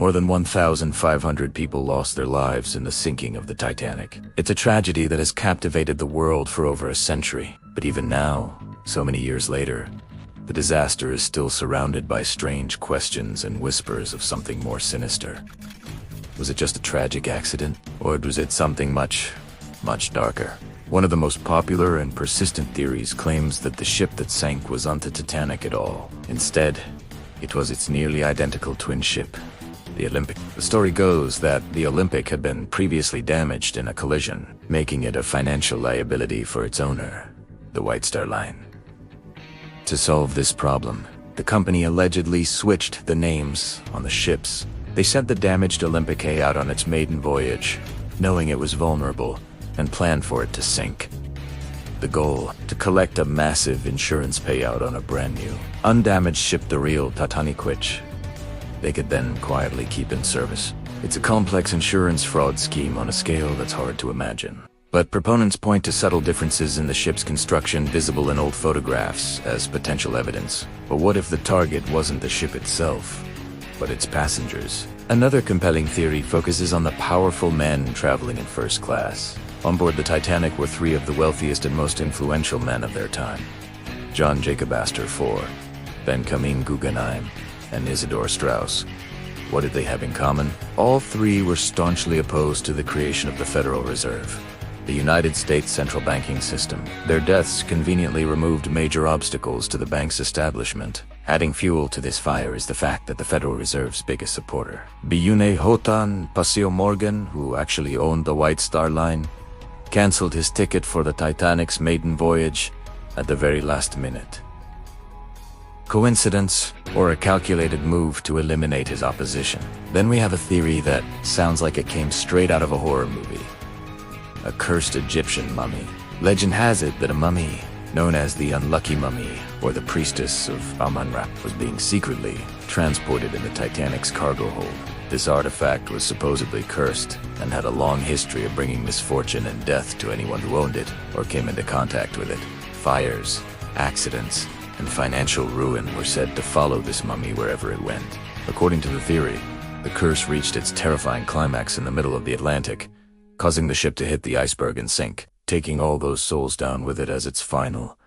More than 1,500 people lost their lives in the sinking of the Titanic. It's a tragedy that has captivated the world for over a century. But even now, so many years later, the disaster is still surrounded by strange questions and whispers of something more sinister. Was it just a tragic accident, or was it something much darker? One of the most popular and persistent theories claims that the ship that sank wasn't the Titanic at all. Instead, it was its nearly identical twin ship, the Olympic. The story goes that the Olympic had been previously damaged in a collision, making it a financial liability for its owner, the White Star Line. To solve this problem, the company allegedly switched the names on the ships. They sent the damaged Olympic out on its maiden voyage, knowing it was vulnerable, and planned for it to sink. The goal, to collect a massive insurance payout on a brand new, undamaged ship, the real Titanic, which they could then quietly keep in service. It's a complex insurance fraud scheme on a scale that's hard to imagine. But proponents point to subtle differences in the ship's construction visible in old photographs as potential evidence. But what if the target wasn't the ship itself, but its passengers? Another compelling theory focuses on the powerful men traveling in first class. On board the Titanic were three of the wealthiest and most influential men of their time: John Jacob Astor IV, Benjamin Guggenheim, and Isidor Straus. What did they have in common? All three were staunchly opposed to the creation of the Federal Reserve, the United States central banking system. Their deaths conveniently removed major obstacles to the bank's establishment. Adding fuel to this fire is the fact that the Federal Reserve's biggest supporter, Biyune Hotan Paseo Morgan, who actually owned the White Star Line, canceled his ticket for the Titanic's maiden voyage at the very last minute. Coincidence, or a calculated move to eliminate his opposition? Then we have a theory that sounds like it came straight out of a horror movie: a cursed Egyptian mummy. Legend has it that a mummy, known as the Unlucky Mummy, or the Priestess of Amun-Ra, was being secretly transported in the Titanic's cargo hold. This artifact was supposedly cursed and had a long history of bringing misfortune and death to anyone who owned it or came into contact with it. Fires, accidents, and financial ruin were said to follow this mummy wherever it went. According to the theory, the curse reached its terrifying climax in the middle of the Atlantic, causing the ship to hit the iceberg and sink, taking all those souls down with it as its final,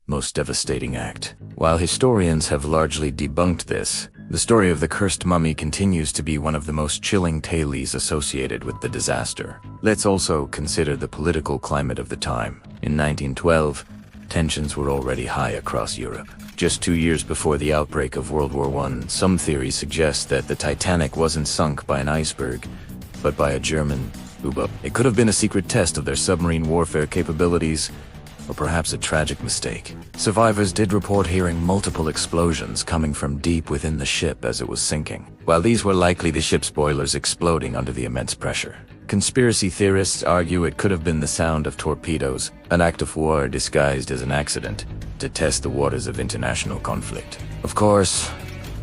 most devastating act. While historians have largely debunked this, the story of the cursed mummy continues to be one of the most chilling tales associated with the disaster. Let's also consider the political climate of the time. In 1912, tensions were already high across Europe. Just 2 years before the outbreak of World War I, some theories suggest that the Titanic wasn't sunk by an iceberg, but by a German U-boat. It could have been a secret test of their submarine warfare capabilities, or perhaps a tragic mistake. Survivors did report hearing multiple explosions coming from deep within the ship as it was sinking. While these were likely the ship's boilers exploding under the immense pressure, conspiracy theorists argue it could have been the sound of torpedoes, an act of war disguised as an accident to test the waters of international conflict. Of course,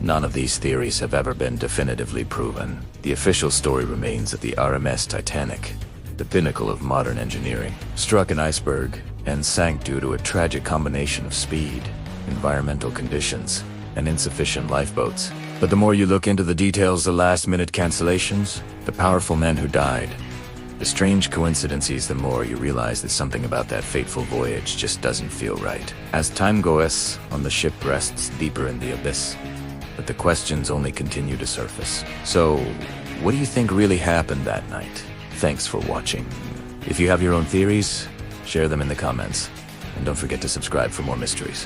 none of these theories have ever been definitively proven. The official story remains that the RMS Titanic, the pinnacle of modern engineering, struck an iceberg and sank due to a tragic combination of speed, environmental conditions, and insufficient lifeboats. But the more you look into the details, the last-minute cancellations, the powerful men who died, the strange coincidences, the more you realize that something about that fateful voyage just doesn't feel right. As time goes on, the ship rests deeper in the abyss, but the questions only continue to surface. So, what do you think really happened that night? Thanks for watching. If you have your own theories, share them in the comments. And don't forget to subscribe for more mysteries.